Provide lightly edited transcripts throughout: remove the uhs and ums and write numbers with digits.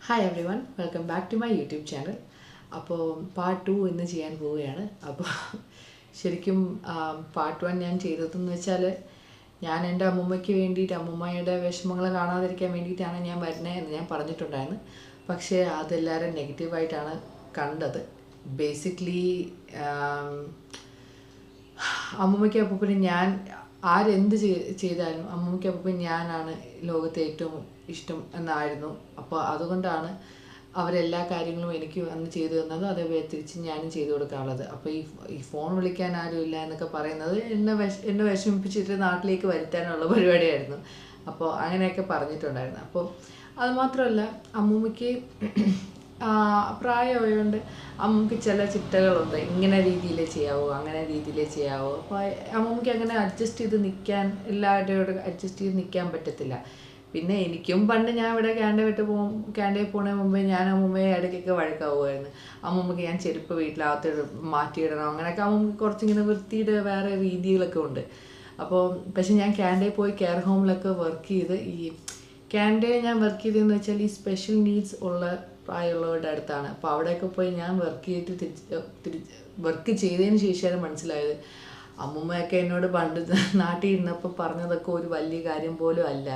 Hi everyone, welcome back to my YouTube channel. അപ്പോൾ part 2 ഇന്ന് ചെയ്യാൻ പോവുകയാണ്. അപ്പോൾ ശരിക്കും പാർട്ട് 1 ഞാൻ ചെയ്തതെന്ന് വെച്ചാൽ ഞാൻ എൻ്റെ അമ്മൂമ്മയ്ക്ക് വേണ്ടിയിട്ട് അമ്മൂമ്മയുടെ വിഷമങ്ങൾ കാണാതിരിക്കാൻ വേണ്ടിയിട്ടാണ് ഞാൻ വരുന്നത് എന്ന് ഞാൻ പറഞ്ഞിട്ടുണ്ടായിരുന്നു. പക്ഷേ അതെല്ലാവരും നെഗറ്റീവായിട്ടാണ് കണ്ടത്. ബേസിക്കലി അമ്മൂമ്മയ്ക്ക് അപ്പൂപ്പന് ഞാൻ ആരെന്ത് ചെയ്താലും അമ്മൂമ്മയ്ക്ക് അപ്പൂപ്പൻ ഞാനാണ് ലോകത്തെ ഏറ്റവും ഇഷ്ടം എന്നായിരുന്നു. അപ്പോൾ അതുകൊണ്ടാണ് അവരെല്ലാ കാര്യങ്ങളും എനിക്ക് അന്ന് ചെയ്തു തന്നത്, അതേപോലെ തിരിച്ച് ഞാനും ചെയ്തു കൊടുക്കാനുള്ളത്. അപ്പോൾ ഈ ഫോൺ വിളിക്കാൻ ആരുമില്ല എന്നൊക്കെ പറയുന്നത് എന്നെ വിഷമിപ്പിച്ചിട്ട് നാട്ടിലേക്ക് വരുത്താനുള്ള പരിപാടിയായിരുന്നു. അപ്പോൾ അങ്ങനെയൊക്കെ പറഞ്ഞിട്ടുണ്ടായിരുന്നു. അപ്പോൾ അതുമാത്രമല്ല, അമ്മൂമ്മയ്ക്ക് പ്രായമായതുകൊണ്ട് അമ്മൂമ്മയ്ക്ക് ചില ചിട്ടകളുണ്ട്. ഇങ്ങനെ രീതിയിലേ ചെയ്യാവോ, അങ്ങനെ രീതിയിലേ ചെയ്യാവോ. അപ്പോൾ അമ്മൂമ്മയ്ക്ക് അങ്ങനെ അഡ്ജസ്റ്റ് ചെയ്ത് നിൽക്കാൻ, എല്ലാവരുടെയോട് അഡ്ജസ്റ്റ് ചെയ്ത് നിൽക്കാൻ പറ്റത്തില്ല. പിന്നെ എനിക്കും പണ്ട് ഞാൻ ഇവിടെ ക്യാൻഡയിൽ പോണതിന് മുമ്പേ ഞാൻ അമ്മൂമ്മയെ ഇടയ്ക്കൊക്കെ വഴക്കാവുമായിരുന്നു. അമ്മൂമ്മയ്ക്ക് ഞാൻ ചെരുപ്പ് വീട്ടിലകത്ത് മാറ്റിയിടണം, അങ്ങനെയൊക്കെ അമ്മൂമ്മക്ക് കുറച്ചിങ്ങനെ വൃത്തിയുടെ വേറെ രീതികളൊക്കെ ഉണ്ട്. അപ്പോൾ പക്ഷെ ഞാൻ ക്യാൻഡയിൽ പോയി കെയർ ഹോമിലൊക്കെ വർക്ക് ചെയ്ത്, ഈ ക്യാൻഡയിൽ ഞാൻ വർക്ക് ചെയ്തതെന്ന് വെച്ചാൽ ഈ സ്പെഷ്യൽ നീഡ്സ് ഉള്ള പ്രായമുള്ളവരുടെ അടുത്താണ്. അപ്പോൾ അവിടെയൊക്കെ പോയി ഞാൻ വർക്ക് ചെയ്തതിന് ശേഷമാണ് മനസ്സിലായത് അമ്മൂമ്മയൊക്കെ എന്നോട് പണ്ട് നാട്ടിൽ ഇരുന്നപ്പോൾ പറഞ്ഞതൊക്കെ ഒരു വലിയ കാര്യം പോലും അല്ല.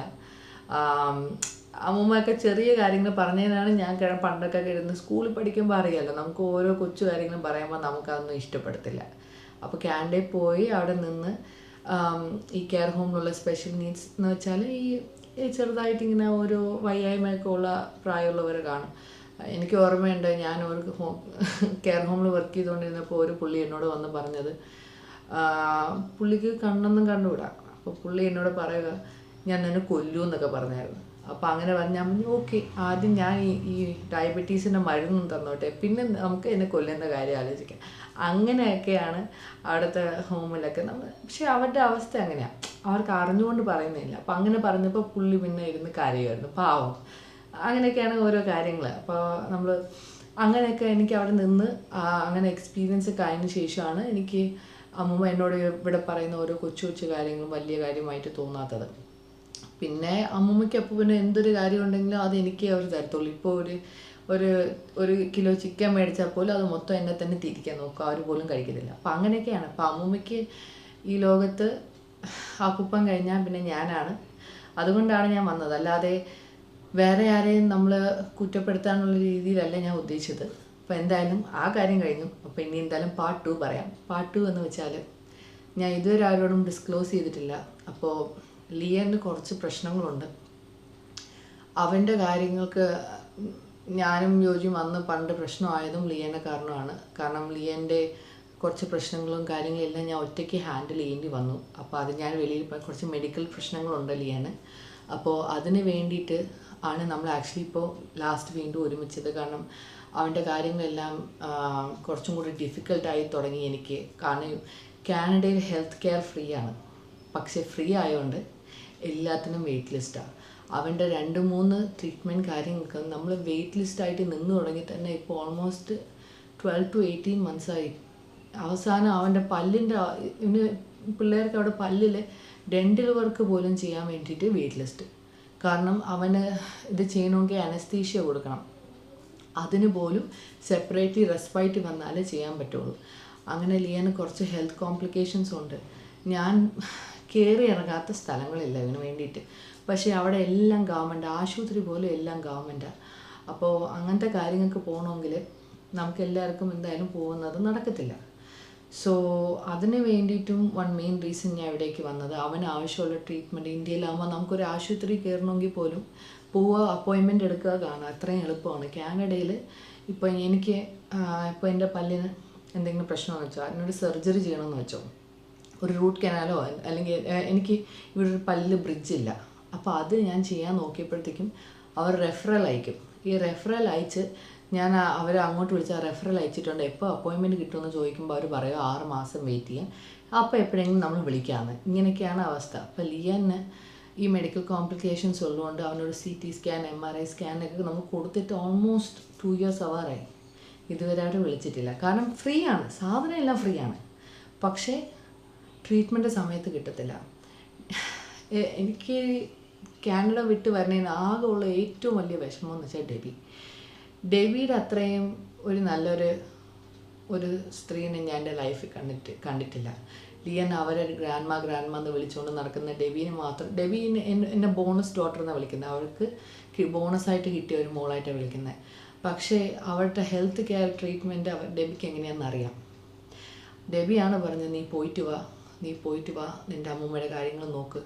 അമ്മൂമ്മയൊക്കെ ചെറിയ കാര്യങ്ങൾ പറഞ്ഞതിനാണ് ഞാൻ പണ്ടൊക്കെ ഇരുന്ന് സ്കൂളിൽ പഠിക്കുമ്പോൾ അറിയാമല്ലോ, നമുക്ക് ഓരോ കൊച്ചു കാര്യങ്ങളും പറയുമ്പോൾ നമുക്കതൊന്നും ഇഷ്ടപ്പെടത്തില്ല. അപ്പോൾ ക്യാൻഡയിൽ പോയി അവിടെ നിന്ന് ഈ കെയർ ഹോമിലുള്ള സ്പെഷ്യൽ നീഡ്സ് എന്ന് വെച്ചാൽ ഈ ചെറുതായിട്ട് ഇങ്ങനെ ഓരോ വയ്യായ്മയൊക്കെ ഉള്ള പ്രായമുള്ളവരെ കാണും. എനിക്ക് ഓർമ്മയുണ്ട്, ഞാൻ ഒരു കെയർ ഹോമിൽ വർക്ക് ചെയ്തുകൊണ്ടിരുന്നപ്പോൾ ഒരു പുള്ളി എന്നോട് വന്ന് പറഞ്ഞത്, പുള്ളിക്ക് കണ്ണൊന്നും കണ്ടുകൂടാ. അപ്പോൾ പുള്ളി എന്നോട് പറയുക, ഞാൻ നിന്നെ കൊല്ലൂ എന്നൊക്കെ പറഞ്ഞായിരുന്നു. അപ്പോൾ അങ്ങനെ പറഞ്ഞാൽ ഓക്കെ, ആദ്യം ഞാൻ ഈ ഡയബറ്റീസിൻ്റെ മരുന്നും തന്നോട്ടെ, പിന്നെ നമുക്ക് എന്നെ കൊല്ലുന്ന കാര്യം ആലോചിക്കാം. അങ്ങനെയൊക്കെയാണ് അവിടുത്തെ ഹോമിലൊക്കെ നമ്മൾ. പക്ഷേ അവരുടെ അവസ്ഥ അങ്ങനെയാണ്, അവർക്ക് അറിഞ്ഞുകൊണ്ട് പറയുന്നില്ല. അപ്പം അങ്ങനെ പറഞ്ഞപ്പോൾ പുള്ളി പിന്നെ ഇരുന്ന് കരയുമായിരുന്നു, പാവം. അങ്ങനെയൊക്കെയാണ് ഓരോ കാര്യങ്ങൾ. അപ്പോൾ നമ്മൾ അങ്ങനെയൊക്കെ എനിക്ക് അവിടെ നിന്ന് അങ്ങനെ എക്സ്പീരിയൻസ് ഒക്കെ ആയതിനു ശേഷമാണ് എനിക്ക് അമ്മൂമ്മ എന്നോട് ഇവിടെ പറയുന്ന ഓരോ കൊച്ചു കൊച്ചു കാര്യങ്ങളും വലിയ കാര്യമായിട്ട് തോന്നാത്തത്. പിന്നെ അമ്മൂമ്മയ്ക്ക് അപ്പോൾ പിന്നെ എന്തൊരു കാര്യം ഉണ്ടെങ്കിലും അത് എനിക്ക് അവർ തരത്തുള്ളൂ. ഇപ്പോൾ ഒരു കിലോ ചിക്കൻ മേടിച്ചാൽ പോലും അത് മൊത്തം എന്നെ തന്നെ തിരിക്കാൻ നോക്കുക, അവർ പോലും കഴിക്കത്തില്ല. അപ്പം അങ്ങനെയൊക്കെയാണ്. അപ്പം അമ്മൂമ്മയ്ക്ക് ഈ ലോകത്ത് അപ്പൂപ്പൻ കഴിഞ്ഞാൽ പിന്നെ ഞാനാണ്. അതുകൊണ്ടാണ് ഞാൻ വന്നത്, അല്ലാതെ വേറെ ആരെയും നമ്മൾ കുറ്റപ്പെടുത്താനുള്ള രീതിയിലല്ല ഞാൻ ഉദ്ദേശിച്ചത്. അപ്പോൾ എന്തായാലും ആ കാര്യം കഴിഞ്ഞു. അപ്പോൾ ഇനി എന്തായാലും പാർട്ട് 2 പറയാം. പാർട്ട് 2 എന്ന് വെച്ചാൽ ഞാൻ ഇതുവരെ ആരോടും ഡിസ്ക്ലോസ് ചെയ്തിട്ടില്ല. അപ്പോൾ ലിയന് കുറച്ച് പ്രശ്നങ്ങളുണ്ട്. അവൻ്റെ കാര്യങ്ങൾക്ക് ഞാനും യോജിയും അന്ന് പണ്ട് പ്രശ്നമായതും ലിയൻ്റെ കാരണമാണ്. കാരണം ലിയൻ്റെ കുറച്ച് പ്രശ്നങ്ങളും കാര്യങ്ങളെല്ലാം ഞാൻ ഒറ്റയ്ക്ക് ഹാൻഡിൽ ചെയ്യേണ്ടി വന്നു. അപ്പോൾ അത് ഞാൻ വെളിയിൽ കുറച്ച് മെഡിക്കൽ പ്രശ്നങ്ങളുണ്ട് ലിയന്. അപ്പോൾ അതിന് വേണ്ടിയിട്ട് ആണ് നമ്മൾ ആക്ച്വലി ഇപ്പോൾ ലാസ്റ്റ് വീണ്ടും ഒരുമിച്ചത്. കാരണം അവൻ്റെ കാര്യങ്ങളെല്ലാം കുറച്ചും കൂടി ഡിഫിക്കൽട്ടായി തുടങ്ങി എനിക്ക്. കാരണം കാനഡയിൽ ഹെൽത്ത് കെയർ ഫ്രീ ആണ്, പക്ഷേ ഫ്രീ ആയതുകൊണ്ട് എല്ലാത്തിനും വെയിറ്റ് ലിസ്റ്റാണ്. അവൻ്റെ 2-3 ട്രീറ്റ്മെൻറ്റ് കാര്യങ്ങൾക്ക് നമ്മൾ വെയിറ്റ് ലിസ്റ്റായിട്ട് നിന്ന് തുടങ്ങി തന്നെ ഇപ്പോൾ ഓൾമോസ്റ്റ് 12 to 18 months ആയി. അവസാനം അവൻ്റെ ഇവന് പിള്ളേർക്ക് അവിടെ പല്ലിൽ ഡെൻ്റൽ വർക്ക് പോലും ചെയ്യാൻ വേണ്ടിയിട്ട് വെയിറ്റ് ലിസ്റ്റ്. കാരണം അവന് ഇത് ചെയ്യണമെങ്കിൽ അനസ്തീഷ്യ കൊടുക്കണം, അതിന് പോലും സെപ്പറേറ്റ്ലി റെസ്പൈറ്റ് വന്നാലേ ചെയ്യാൻ പറ്റുള്ളൂ. അങ്ങനെ ലിയന് കുറച്ച് ഹെൽത്ത് കോംപ്ലിക്കേഷൻസ് ഉണ്ട്. ഞാൻ കയറി ഇറങ്ങാത്ത സ്ഥലങ്ങളില്ല ഇതിന് വേണ്ടിയിട്ട്. പക്ഷേ അവിടെ എല്ലാം ഗവൺമെൻറ്, ആശുപത്രി പോലും എല്ലാം ഗവൺമെൻറ്റാണ്. അപ്പോൾ അങ്ങനത്തെ കാര്യങ്ങൾക്ക് പോകണമെങ്കിൽ നമുക്ക് എല്ലാവർക്കും എന്തായാലും പോകുന്നത് നടക്കത്തില്ല. സോ അതിന് വേണ്ടിയിട്ടും മെയിൻ റീസൺ ഞാൻ ഇവിടേക്ക് വന്നത്, അവന് ആവശ്യമുള്ള ട്രീറ്റ്മെൻറ്റ് ഇന്ത്യയിലാകുമ്പോൾ നമുക്കൊരു ആശുപത്രി കയറണമെങ്കിൽ പോലും പോവുക, അപ്പോയിൻമെൻ്റ് എടുക്കുക, കാണുക, അത്രയും എളുപ്പമാണ്. കാനഡയിൽ ഇപ്പോൾ ഇപ്പോൾ എൻ്റെ പല്ലിന് എന്തെങ്കിലും പ്രശ്നമെന്ന് വെച്ചോ, അതിനൊരു സർജറി ചെയ്യണമെന്ന് വെച്ചോ, ഒരു റൂട്ട് കനാലോ, അല്ലെങ്കിൽ എനിക്ക് ഇവിടെ ഒരു പല്ല് ബ്രിഡ്ജില്ല. അപ്പോൾ അത് ഞാൻ ചെയ്യാൻ നോക്കിയപ്പോഴത്തേക്കും അവർ റെഫറൽ അയക്കും. ഈ റെഫറൽ അയച്ച് ഞാൻ അവരെ അങ്ങോട്ട് വിളിച്ചാൽ റെഫറൽ അയച്ചിട്ടുണ്ട്, എപ്പോൾ അപ്പോയിൻമെൻറ്റ് കിട്ടുമെന്ന് ചോദിക്കുമ്പോൾ അവർ പറയും 6 മാസം വെയിറ്റ് ചെയ്യാൻ, അപ്പോൾ എപ്പോഴെങ്കിലും നമ്മൾ വിളിക്കാമെന്ന്. ഇങ്ങനെയൊക്കെയാണ് അവസ്ഥ. അപ്പോൾ ലിയന് ഈ മെഡിക്കൽ കോംപ്ലിക്കേഷൻസ് ഉള്ളതുകൊണ്ട് അവനൊരു CT സ്കാൻ, MRI സ്കാനൊക്കെ നമുക്ക് കൊടുത്തിട്ട് ഓൾമോസ്റ്റ് 2 years ആവാറായി. ഇതുവരെ അവർ വിളിച്ചിട്ടില്ല. കാരണം ഫ്രീ ആണ്, സാധനം എല്ലാം ഫ്രീ ആണ്, പക്ഷേ ട്രീറ്റ്മെൻറ്റ് സമയത്ത് കിട്ടത്തില്ല. എനിക്ക് കാനഡ വിട്ട് വരുന്നതിന് ആകെ ഉള്ള ഏറ്റവും വലിയ വിഷമം എന്ന് വെച്ചാൽ ഡെബിയുടെ അത്രയും ഒരു നല്ലൊരു സ്ത്രീനെ ഞാൻ എൻ്റെ ലൈഫിൽ കണ്ടിട്ടില്ല. ലിയൻ അവരെ ഗ്രാൻഡ്മ എന്ന് വിളിച്ചുകൊണ്ട് നടക്കുന്ന ഡെബീനെ മാത്രം, ഡെബീനെ എന്നെ ബോണസ് ഡോട്ടർ എന്നാണ് വിളിക്കുന്നത്. അവൾക്ക് ബോണസായിട്ട് കിട്ടിയ ഒരു മോളായിട്ടാണ് വിളിക്കുന്നത്. പക്ഷേ അവരുടെ ഹെൽത്ത് കെയർ ട്രീറ്റ്മെൻറ്റ് ഡെബിക്ക് എങ്ങനെയാണെന്ന് അറിയാം. ഡെബിയാണ് പറഞ്ഞത്, നീ പോയിട്ട് വാ, നിൻ്റെ അമ്മൂമ്മയുടെ കാര്യങ്ങൾ നോക്ക്,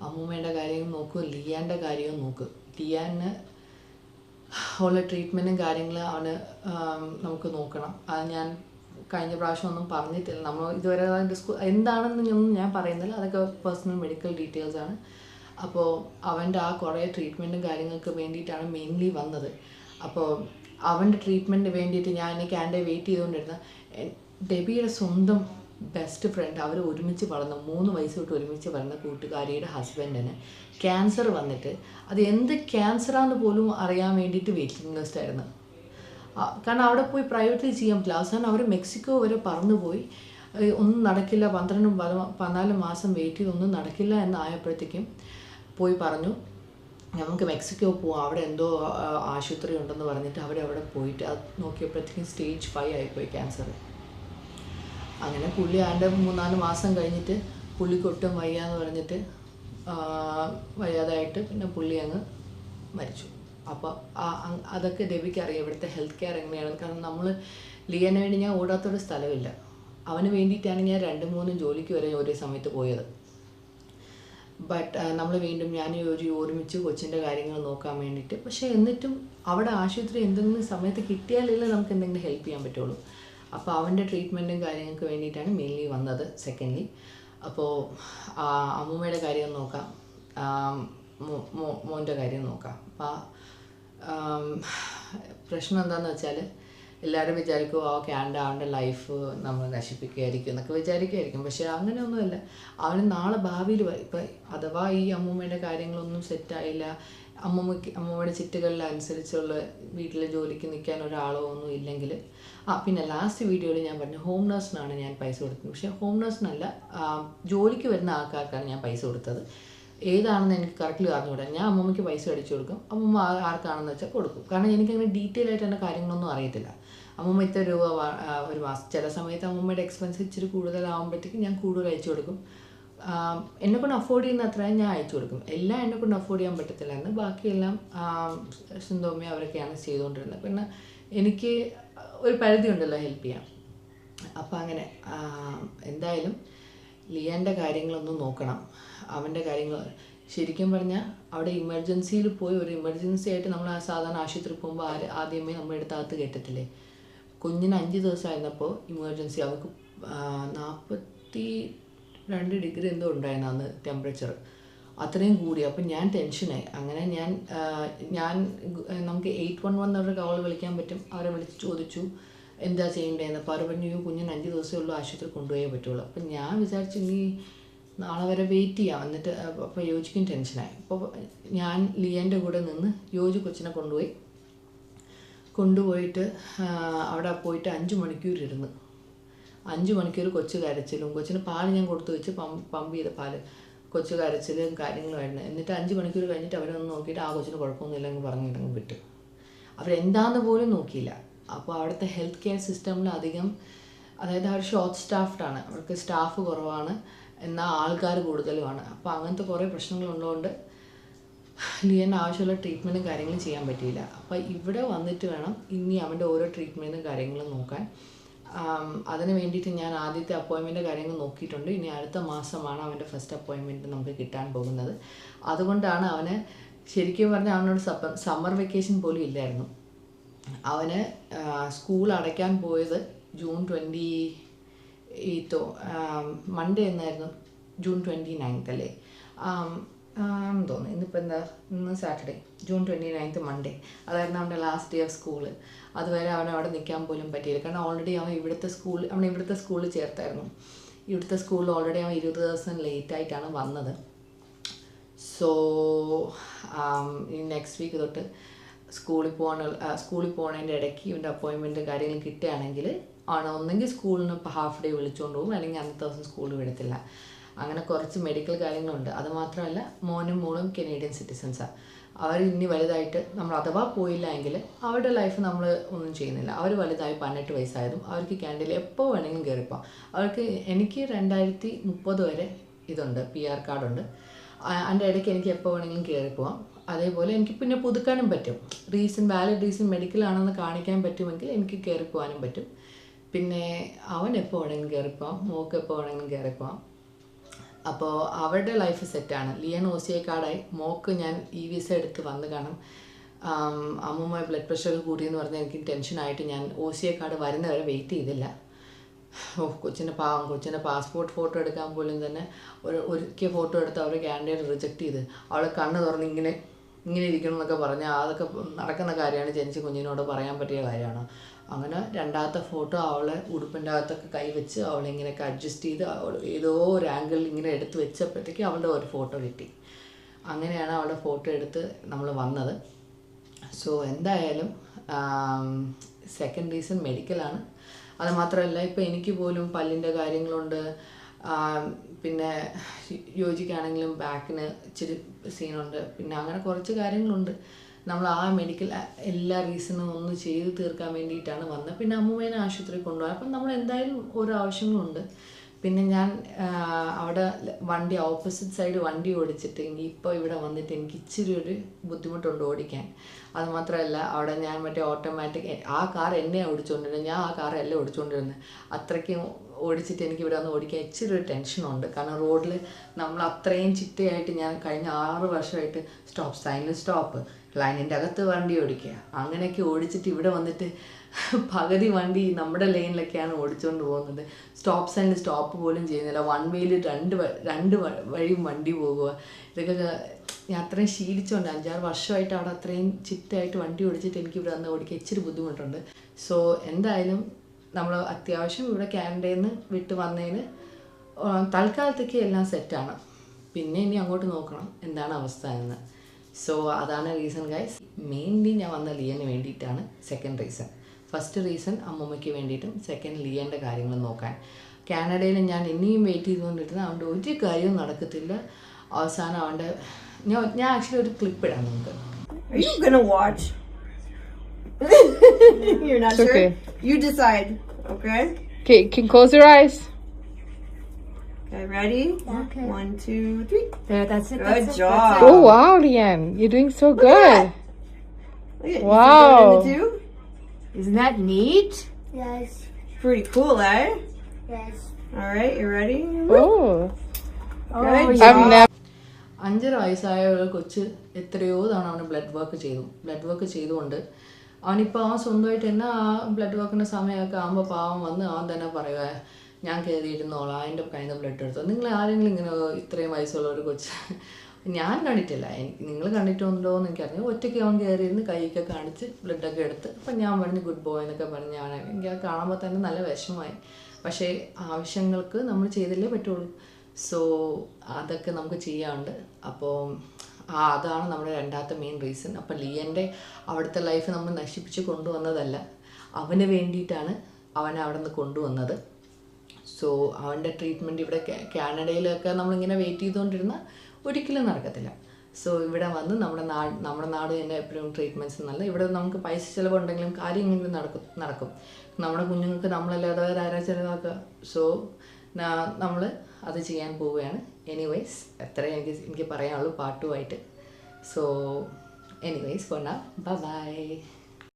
അമ്മൂമ്മയുടെ കാര്യങ്ങൾ നോക്കൂ, ലിയാൻ്റെ കാര്യവും നോക്ക്. ലിയാന് ഉള്ള ട്രീറ്റ്മെൻറ്റും കാര്യങ്ങളും അവന് നമുക്ക് നോക്കണം. അത് ഞാൻ കഴിഞ്ഞ പ്രാവശ്യം ഒന്നും പറഞ്ഞിട്ടില്ല. നമ്മൾ ഇതുവരെ അതിൻ്റെ എന്താണെന്നൊന്നും ഞാൻ പറയുന്നില്ല, അതൊക്കെ പേഴ്സണൽ മെഡിക്കൽ ഡീറ്റെയിൽസാണ്. അപ്പോൾ അവൻ്റെ ആ കുറേ ട്രീറ്റ്മെൻറ്റും കാര്യങ്ങൾക്ക് വേണ്ടിയിട്ടാണ് മെയിൻലി വന്നത്. അപ്പോൾ അവൻ്റെ ട്രീറ്റ്മെൻറ്റിന് വേണ്ടിയിട്ട് ഞാൻ കാനഡയിൽ വെയിറ്റ് ചെയ്തുകൊണ്ടിരുന്ന ഡെബിയുടെ സ്വന്തം ബെസ്റ്റ് ഫ്രണ്ട്, അവർ ഒരുമിച്ച് വളർന്ന 3 വയസ്സ് തൊട്ട് ഒരുമിച്ച് വളർന്ന കൂട്ടുകാരിയുടെ ഹസ്ബൻഡിന് ക്യാൻസർ വന്നിട്ട് അത് എന്ത് ക്യാൻസറാന്ന് പോലും അറിയാൻ വേണ്ടിയിട്ട് വെയിറ്റിംഗ് ലിസ്റ്റ് ആയിരുന്നു. കാരണം അവിടെ പോയി പ്രൈവറ്റ്ലി ചെയ്യാൻ പറ്റില്ല. അവസാനം അവർ മെക്സിക്കോ വരെ പറന്നുപോയി, ഒന്നും നടക്കില്ല, 12-14 മാസം വെയിറ്റ് ചെയ്ത് ഒന്നും നടക്കില്ല എന്നായപ്പോഴത്തേക്കും പോയി പറഞ്ഞു നമുക്ക് മെക്സിക്കോ പോവാം, അവിടെ എന്തോ ആശുപത്രി ഉണ്ടെന്ന് പറഞ്ഞിട്ട് അവരവിടെ പോയിട്ട് അത് നോക്കിയപ്പോഴത്തേക്കും സ്റ്റേജ് 5 ആയിപ്പോയി ക്യാൻസർ. അങ്ങനെ പുള്ളി അതിൻ്റെ 3-4 മാസം കഴിഞ്ഞിട്ട് പുള്ളിക്കൊട്ടും വയ്യാന്ന് പറഞ്ഞിട്ട് വയ്യാതായിട്ട് പിന്നെ പുള്ളി അങ്ങ് മരിച്ചു. അപ്പോൾ അതൊക്കെ ഡെബിക്ക് അറിയാം ഇവിടുത്തെ ഹെൽത്ത് കെയർ എങ്ങനെയാണ്. കാരണം നമ്മൾ ലിയന് വേണ്ടി ഞാൻ ഓടാത്തൊരു സ്ഥലമില്ല. അവന് വേണ്ടിയിട്ടാണ് ഞാൻ 2-3 ജോലിക്ക് വരെ ഒരേ സമയത്ത് പോയത്. ബട്ട് നമ്മൾ വീണ്ടും ഞാൻ ഒരുമിച്ച് കൊച്ചിൻ്റെ കാര്യങ്ങൾ നോക്കാൻ വേണ്ടിയിട്ട്. പക്ഷേ എന്നിട്ടും അവിടെ ആശുപത്രി എന്തെങ്കിലും സമയത്ത് കിട്ടിയാലല്ലേ നമുക്ക് എന്തെങ്കിലും ഹെൽപ്പ് ചെയ്യാൻ പറ്റുള്ളൂ. അപ്പോൾ അവൻ്റെ ട്രീറ്റ്മെൻറ്റും കാര്യങ്ങൾക്ക് വേണ്ടിയിട്ടാണ് മെയിൻലി വന്നത്. സെക്കൻഡ്ലി അപ്പോൾ അമ്മൂമ്മയുടെ കാര്യം നോക്കാം, മോൻ്റെ കാര്യം നോക്കാം. അപ്പോൾ പ്രശ്നം എന്താണെന്ന് വെച്ചാൽ എല്ലാവരും വിചാരിക്കും കാനഡ അവൻ്റെ ലൈഫ് നമ്മൾ നശിപ്പിക്കുകയായിരിക്കും എന്നൊക്കെ വിചാരിക്കുമായിരിക്കും. പക്ഷേ അങ്ങനെയൊന്നുമല്ല. അവന് നാളെ ഭാവിയിൽ ഇപ്പം അഥവാ ഈ അമ്മൂമ്മയുടെ കാര്യങ്ങളൊന്നും സെറ്റായില്ല, അമ്മൂമ്മയുടെ ചിട്ടുകളിലനുസരിച്ചുള്ള വീട്ടിലെ ജോലിക്ക് നിൽക്കാൻ ഒരാളോ ഒന്നും ഇല്ലെങ്കിൽ പിന്നെ ലാസ്റ്റ് വീഡിയോയിൽ ഞാൻ പറഞ്ഞു ഹോം നഴ്സിനാണ് ഞാൻ പൈസ കൊടുത്തത്. പക്ഷേ ഹോം നഴ്സിനല്ല, ജോലിക്ക് വരുന്ന ആൾക്കാർക്കാണ് ഞാൻ പൈസ കൊടുത്തത്. ഏതാണെന്ന് എനിക്ക് കറക്റ്റ്ലി അറിഞ്ഞുകൂടാ. ഞാൻ അമ്മൂമ്മയ്ക്ക് പൈസ അടിച്ചു കൊടുക്കും, അമ്മൂമ്മ ആർക്കാണെന്ന് വെച്ചാൽ കൊടുക്കും. കാരണം എനിക്കങ്ങനെ ഡീറ്റെയിൽ ആയിട്ട് എൻ്റെ കാര്യങ്ങളൊന്നും അറിയത്തില്ല. അമ്മൂമ്മ ഇത്ര രൂപ ഒരു മാസം, ചില സമയത്ത് അമ്മൂമ്മയുടെ എക്സ്പെൻസ് ഇച്ചിരി കൂടുതലാകുമ്പോഴത്തേക്കും ഞാൻ കൂടുതൽ അയച്ചു കൊടുക്കും. എന്നെക്കൊണ്ട് അഫോർഡ് ചെയ്യുന്ന അത്രയും ഞാൻ അയച്ചു കൊടുക്കും. എല്ലാം എന്നെക്കൊണ്ട് അഫോർഡ് ചെയ്യാൻ പറ്റത്തില്ലായിരുന്നു, ബാക്കിയെല്ലാം സിന്ധോമ്മ അവരൊക്കെയാണ് ചെയ്തുകൊണ്ടിരുന്നത്. പിന്നെ എനിക്ക് ഒരു പരിധി ഉണ്ടല്ലോ ഹെൽപ്പ് ചെയ്യാം. അപ്പം അങ്ങനെ എന്തായാലും ലിയാൻ്റെ കാര്യങ്ങളൊന്നും നോക്കണം. അവൻ്റെ കാര്യങ്ങൾ ശരിക്കും പറഞ്ഞാൽ അവിടെ ഇമർജൻസിയിൽ പോയി ഒരു ഇമർജൻസി ആയിട്ട് നമ്മൾ സാധാരണ ആശുപത്രി പോകുമ്പോൾ ആദ്യമേ നമ്മുടെ അടുത്തകത്ത് കേട്ടിട്ടില്ലേ, കുഞ്ഞിന് 5 ദിവസമായിരുന്നപ്പോൾ ഇമർജൻസി അവർക്ക് 42 ഡിഗ്രി എന്തോ ഉണ്ടായിരുന്നു അന്ന് ടെമ്പറേച്ചർ, അത്രയും കൂടി. അപ്പം ഞാൻ ടെൻഷനായി. അങ്ങനെ ഞാൻ നമുക്ക് 811 എന്നവരുടെ കോൾ വിളിക്കാൻ പറ്റും, അവരെ വിളിച്ച് ചോദിച്ചു എന്താ ചെയ്യേണ്ടതെന്ന്. അപ്പോൾ അവർ പറഞ്ഞു കുഞ്ഞിന് 5 ദിവസമേ ഉള്ളൂ, ആശുപത്രി കൊണ്ടുപോയേ പറ്റുള്ളൂ. അപ്പം ഞാൻ വിചാരിച്ചു ഇനി നാളെ വരെ വെയിറ്റ് ചെയ്യാം. എന്നിട്ട് അപ്പോൾ യോജിക്കും ടെൻഷനായി. അപ്പോൾ ഞാൻ ലിയൻ്റെ കൂടെ നിന്ന് യോജി കൊച്ചിനെ കൊണ്ടുപോയിട്ട് അവിടെ പോയിട്ട് 5 മണിക്കൂർ ഇരുന്ന് 5 മണിക്കൂർ കൊച്ചു കരച്ചിലും, കൊച്ചിന് പാല് ഞാൻ കൊടുത്തു വെച്ച് പമ്പ് ചെയ്ത പാല്, കൊച്ചു കരച്ചിലും കാര്യങ്ങളുമായിരുന്നു. എന്നിട്ട് 5 മണിക്കൂർ കഴിഞ്ഞിട്ട് അവരൊന്ന് നോക്കിയിട്ട് കൊച്ചിന് കുഴപ്പമൊന്നുമില്ലെങ്കിൽ പറഞ്ഞിട്ടങ്ങ് വിട്ടു. അവരെന്താന്ന് പോലും നോക്കിയില്ല. അപ്പോൾ അവിടുത്തെ ഹെൽത്ത് കെയർ സിസ്റ്റമിൽ അതായത് അവർ ഷോർട്ട് സ്റ്റാഫ്ഡാണ്, അവർക്ക് സ്റ്റാഫ് കുറവാണ്, എന്നാൽ ആൾക്കാർ കൂടുതലുമാണ്. അപ്പോൾ അങ്ങനത്തെ കുറേ പ്രശ്നങ്ങളുള്ളതുകൊണ്ട് ലിയന് ആവശ്യമുള്ള ട്രീറ്റ്മെൻറ്റും കാര്യങ്ങളും ചെയ്യാൻ പറ്റിയില്ല. അപ്പോൾ ഇവിടെ വന്നിട്ട് വേണം ഇനി അവൻ്റെ ഓരോ ട്രീറ്റ്മെൻറ്റും കാര്യങ്ങളും നോക്കാൻ. അതിന് വേണ്ടിയിട്ട് ഞാൻ ആദ്യത്തെ അപ്പോയിൻമെൻറ്റ് കാര്യങ്ങൾ നോക്കിയിട്ടുണ്ട്. ഇനി അടുത്ത മാസമാണ് അവൻ്റെ ഫസ്റ്റ് അപ്പോയിൻമെൻറ്റ് നമുക്ക് കിട്ടാൻ പോകുന്നത്. അതുകൊണ്ടാണ് അവന് ശരിക്കും പറഞ്ഞാൽ അവനോട് സമ്മർ വെക്കേഷൻ പോലും ഇല്ലായിരുന്നു. അവന് സ്കൂൾ അടയ്ക്കാൻ പോയത് ജൂൺ 28 മൺഡേ എന്നായിരുന്നു, ജൂൺ 29 അല്ലേ തോന്നുന്നു. ഇന്നിപ്പോൾ ഇന്ന് സാറ്റർഡേ, ജൂൺ 29 മൺഡേ, അതായിരുന്നു അവൻ്റെ ലാസ്റ്റ് ഡേ ഓഫ് സ്കൂള്. അതുവരെ അവനവിടെ നിൽക്കാൻ പോലും പറ്റിയില്ല. കാരണം ഓൾറെഡി അവൻ ഇവിടുത്തെ സ്കൂളിൽ ചേർത്തായിരുന്നു. ഇവിടുത്തെ സ്കൂളിൽ ഓൾറെഡി അവൻ 20 ദിവസം ലേറ്റായിട്ടാണ് വന്നത്. സോ ഈ നെക്സ്റ്റ് വീക്ക് തൊട്ട് സ്കൂളിൽ പോകുന്നതിൻ്റെ ഇടയ്ക്ക് ഇവൻ്റെ അപ്പോയിൻമെൻറ്റ് കാര്യങ്ങൾ കിട്ടുകയാണെങ്കിൽ ഒന്നെങ്കിൽ സ്കൂളിന് ഇപ്പോൾ ഹാഫ് ഡേ വിളിച്ചുകൊണ്ട് പോകും, അല്ലെങ്കിൽ അന്നത്തെ ദിവസം സ്കൂളിൽ വിടത്തില്ല. അങ്ങനെ കുറച്ച് മെഡിക്കൽ കാര്യങ്ങളുണ്ട്. അതുമാത്രമല്ല മോനും മോളും കനേഡിയൻ സിറ്റിസൺസാണ്. അവർ ഇനി വലുതായിട്ട് നമ്മൾ അഥവാ പോയില്ല എങ്കിൽ അവരുടെ ലൈഫ് നമ്മൾ ഒന്നും ചെയ്യുന്നില്ല. അവർ വലുതായി 18 വയസ്സായതും അവർക്ക് കാനഡയിൽ എപ്പോൾ വേണമെങ്കിലും കയറിപ്പോവാം. അവർക്ക് എനിക്ക് 2030 വരെ ഇതുണ്ട്, PR കാർഡുണ്ട്. അതിൻ്റെ ഇടയ്ക്ക് എനിക്ക് എപ്പോൾ വേണമെങ്കിലും കയറിപ്പോവാം. അതേപോലെ എനിക്ക് പിന്നെ പുതുക്കാനും പറ്റും. വാലിഡ് റീസൺ മെഡിക്കലാണെന്ന് കാണിക്കാൻ പറ്റുമെങ്കിൽ എനിക്ക് കയറിപ്പോവാനും പറ്റും. പിന്നെ അവൻ എപ്പോൾ വേണമെങ്കിലും കയറിപ്പോവാം, മോൾക്ക് എപ്പോൾ വേണമെങ്കിലും കയറിപ്പോവാം. അപ്പോൾ അവരുടെ ലൈഫ് സെറ്റാണ്. ലിയൻ OCA കാർഡായി. മോക്ക് ഞാൻ വിസ എടുത്ത് വന്ന് കാണും. അമ്മൂമ്മ ബ്ലഡ് പ്രഷർ കൂടിയെന്ന് പറഞ്ഞാൽ എനിക്ക് ടെൻഷനായിട്ട് ഞാൻ OCA കാർഡ് വരുന്നവരെ വെയിറ്റ് ചെയ്തില്ല. കൊച്ചിൻ്റെ പാസ്പോർട്ട് ഫോട്ടോ എടുക്കാൻ പോലും തന്നെ ഒരിക്കൽ ഫോട്ടോ എടുത്ത് അവർ കാനഡയിൽ റിജക്റ്റ് ചെയ്ത് അവളെ കണ്ണ് തുറന്ന് ഇങ്ങനെ ഇരിക്കണം എന്നൊക്കെ പറഞ്ഞാൽ അതൊക്കെ നടക്കുന്ന കാര്യമാണ്. ജനിച്ച കുഞ്ഞിനോട് പറയാൻ പറ്റിയ കാര്യമാണ്. അങ്ങനെ രണ്ടാമത്തെ ഫോട്ടോ അവളെ ഉടുപ്പിൻ്റെ അകത്തൊക്കെ കൈവച്ച് അവളിങ്ങനെയൊക്കെ അഡ്ജസ്റ്റ് ചെയ്ത് അവൾ ഏതോ ഒരു ആംഗിളിൽ ഇങ്ങനെ എടുത്ത് വെച്ചപ്പോഴത്തേക്ക് അവളുടെ ഒരു ഫോട്ടോ കിട്ടി. അങ്ങനെയാണ് അവളുടെ ഫോട്ടോ എടുത്ത് നമ്മൾ വന്നത്. സോ എന്തായാലും സെക്കൻഡ് റീസൺ മെഡിക്കലാണ്. അത് മാത്രമല്ല ഇപ്പോൾ എനിക്ക് പോലും പല്ലിൻ്റെ കാര്യങ്ങളുണ്ട്. പിന്നെ യോജിക്കാണെങ്കിലും ബാക്കിന് ഇച്ചിരി സീനുണ്ട്. പിന്നെ അങ്ങനെ കുറച്ച് കാര്യങ്ങളുണ്ട്. നമ്മൾ ആ മെഡിക്കൽ എല്ലാ റീസണും ഒന്ന് ചെയ്ത് തീർക്കാൻ വേണ്ടിയിട്ടാണ് വന്നത്. പിന്നെ അമ്മൂമ്മേനെ ആശുപത്രിയിൽ കൊണ്ടുപോകാൻ. അപ്പം നമ്മൾ എന്തായാലും ഓരോ ആവശ്യങ്ങളുണ്ട്. പിന്നെ ഞാൻ അവിടെ ഓപ്പോസിറ്റ് സൈഡ് വണ്ടി ഓടിച്ചിട്ട് ഇപ്പോൾ ഇവിടെ വന്നിട്ട് എനിക്ക് ഇച്ചിരി ഒരു ബുദ്ധിമുട്ടുണ്ട് ഓടിക്കാൻ. അതുമാത്രമല്ല അവിടെ ഞാൻ ഓട്ടോമാറ്റിക് ആ കാർ എന്നെയാണ് ഓടിച്ചുകൊണ്ടിരുന്നത്, ഞാൻ ആ കാറല്ല ഓടിച്ചുകൊണ്ടിരുന്നത്. അത്രയ്ക്കും ഓടിച്ചിട്ട് എനിക്ക് ഇവിടെ വന്ന് ഓടിക്കാൻ ഇച്ചിരി ഒരു ടെൻഷനുണ്ട്. കാരണം റോഡിൽ നമ്മൾ അത്രയും ചിട്ടയായിട്ട് ഞാൻ കഴിഞ്ഞ 6 വർഷമായിട്ട് സ്റ്റോപ്പ് സൈനിൽ സ്റ്റോപ്പ്, ലൈനിൻ്റെ അകത്ത് വണ്ടി ഓടിക്കുക, അങ്ങനെയൊക്കെ ഓടിച്ചിട്ട് ഇവിടെ വന്നിട്ട് പകുതി വണ്ടി നമ്മുടെ ലൈനിലൊക്കെയാണ് ഓടിച്ചുകൊണ്ട് പോകുന്നത്. സ്റ്റോപ്പ് സൈനിൽ സ്റ്റോപ്പ് പോലും ചെയ്യുന്നില്ല. 1 വേയിൽ രണ്ട് വഴിയും വണ്ടി പോകുക. ഇതൊക്കെ ഞാൻ അത്രയും ശീലിച്ചുകൊണ്ട് 5-6 വർഷമായിട്ട് അവിടെ അത്രയും ചിട്ടയായിട്ട് വണ്ടി ഓടിച്ചിട്ട് എനിക്ക് ഇവിടെ വന്ന് ഓടിക്കാൻ ഇച്ചിരി ബുദ്ധിമുട്ടുണ്ട്. സോ എന്തായാലും നമ്മൾ അത്യാവശ്യം ഇവിടെ കാനഡയിൽ നിന്ന് വിട്ട് വന്നതിന് തൽക്കാലത്തേക്ക് എല്ലാം സെറ്റാണ്. പിന്നെ ഇനി അങ്ങോട്ട് നോക്കണം എന്താണ് അവസ്ഥ എന്ന്. സോ അതാണ് റീസൺ ഗൈസ്. മെയിൻലി ഞാൻ വന്ന ലിയന് വേണ്ടിയിട്ടാണ്. Second reason. ഫസ്റ്റ് റീസൺ അമ്മൂമ്മയ്ക്ക് വേണ്ടിയിട്ടും, സെക്കൻഡ് ലിയൻ്റെ കാര്യങ്ങൾ നോക്കാൻ. കാനഡയിൽ ഞാൻ ഇനിയും വെയിറ്റ് ചെയ്തുകൊണ്ടിരുന്ന അവൻ്റെ ഒരു കാര്യവും നടക്കത്തില്ല. അവസാനം അവൻ്റെ ഞാൻ ആക്ച്വലി ഒരു ക്ലിപ്പ് ഇടാം നമുക്ക്. Are you gonna watch? You're not sure? Okay. You decide, okay? Okay, can close your eyes. Okay, ready? Okay. 1, 2, 3. There, that's it. Good that's it, job. that's it. Oh wow, Leanne, you're doing so good. Look at Wow. You see that in the Isn't that neat? Yes, two? Pretty cool, eh? yes. All right, you ready? Oh, Good yeah. I've never. 5 വയസ്സായ ഒരു കൊച്ച് എത്രയോ തവണ അവന് blood work ചെയ്തുകൊണ്ട് അവനിപ്പോൾ അവൻ സ്വന്തമായിട്ട് തന്നെ ആ ബ്ലഡ് വർക്കിൻ്റെ സമയമൊക്കെ ആകുമ്പോൾ പാവം വന്ന് അവൻ തന്നെ പറയുക, ഞാൻ കയറിയിരുന്നോളാം, അതിൻ്റെ കയ്യിൽ നിന്ന് ബ്ലഡ് എടുത്തോ. നിങ്ങൾ ആരെങ്കിലും ഇങ്ങനെ ഇത്രയും വയസ്സുള്ള ഒരു കൊച്ച് ഞാൻ കണ്ടിട്ടില്ല. നിങ്ങൾ കണ്ടിട്ടുണ്ടോ എന്ന് എനിക്കറിയാം. ഒറ്റയ്ക്ക് അവൻ കയറിയിരുന്ന് കൈയൊക്കെ കാണിച്ച് ബ്ലഡൊക്കെ എടുത്ത്. അപ്പം ഞാൻ പറഞ്ഞു ഗുഡ് ബോയ് എന്നൊക്കെ പറഞ്ഞ് എനിക്ക് അത് കാണുമ്പോൾ തന്നെ നല്ല വിഷമമായി. പക്ഷേ ആവശ്യങ്ങൾക്ക് നമ്മൾ ചെയ്തല്ലേ പറ്റുള്ളൂ. സോ അതൊക്കെ നമുക്ക് ചെയ്യാറുണ്ട്. അപ്പോൾ അതാണ് നമ്മുടെ രണ്ടാമത്തെ മെയിൻ റീസൺ. അപ്പം ലിയൻ്റെ അവിടുത്തെ ലൈഫ് നമ്മൾ നശിപ്പിച്ച് കൊണ്ടുവന്നതല്ല, അവന് വേണ്ടിയിട്ടാണ് അവനെ അവിടെ നിന്ന് കൊണ്ടുവന്നത്. സോ അവൻ്റെ ട്രീറ്റ്മെൻറ്റ് ഇവിടെ കാനഡയിലൊക്കെ നമ്മളിങ്ങനെ വെയിറ്റ് ചെയ്തുകൊണ്ടിരുന്ന ഒരിക്കലും നടക്കത്തില്ല. സോ ഇവിടെ വന്ന് നമ്മുടെ നാട് തന്നെ എപ്പോഴും ട്രീറ്റ്മെൻറ്റ്സ് നല്ല. ഇവിടെ നമുക്ക് പൈസ ചിലവുണ്ടെങ്കിലും കാര്യങ്ങളെങ്കിലും നടക്കും. നമ്മുടെ കുഞ്ഞുങ്ങൾക്ക് നമ്മളല്ലാതെ വേറെ ആരാ ചിലവാക്കുക. സോ നമ്മൾ അത് ചെയ്യാൻ പോവുകയാണ്. എനിവേയ്സ് എത്രയും എനിക്ക് പറയാനുള്ളൂ പാട്ടുമായിട്ട്. So anyways for now by.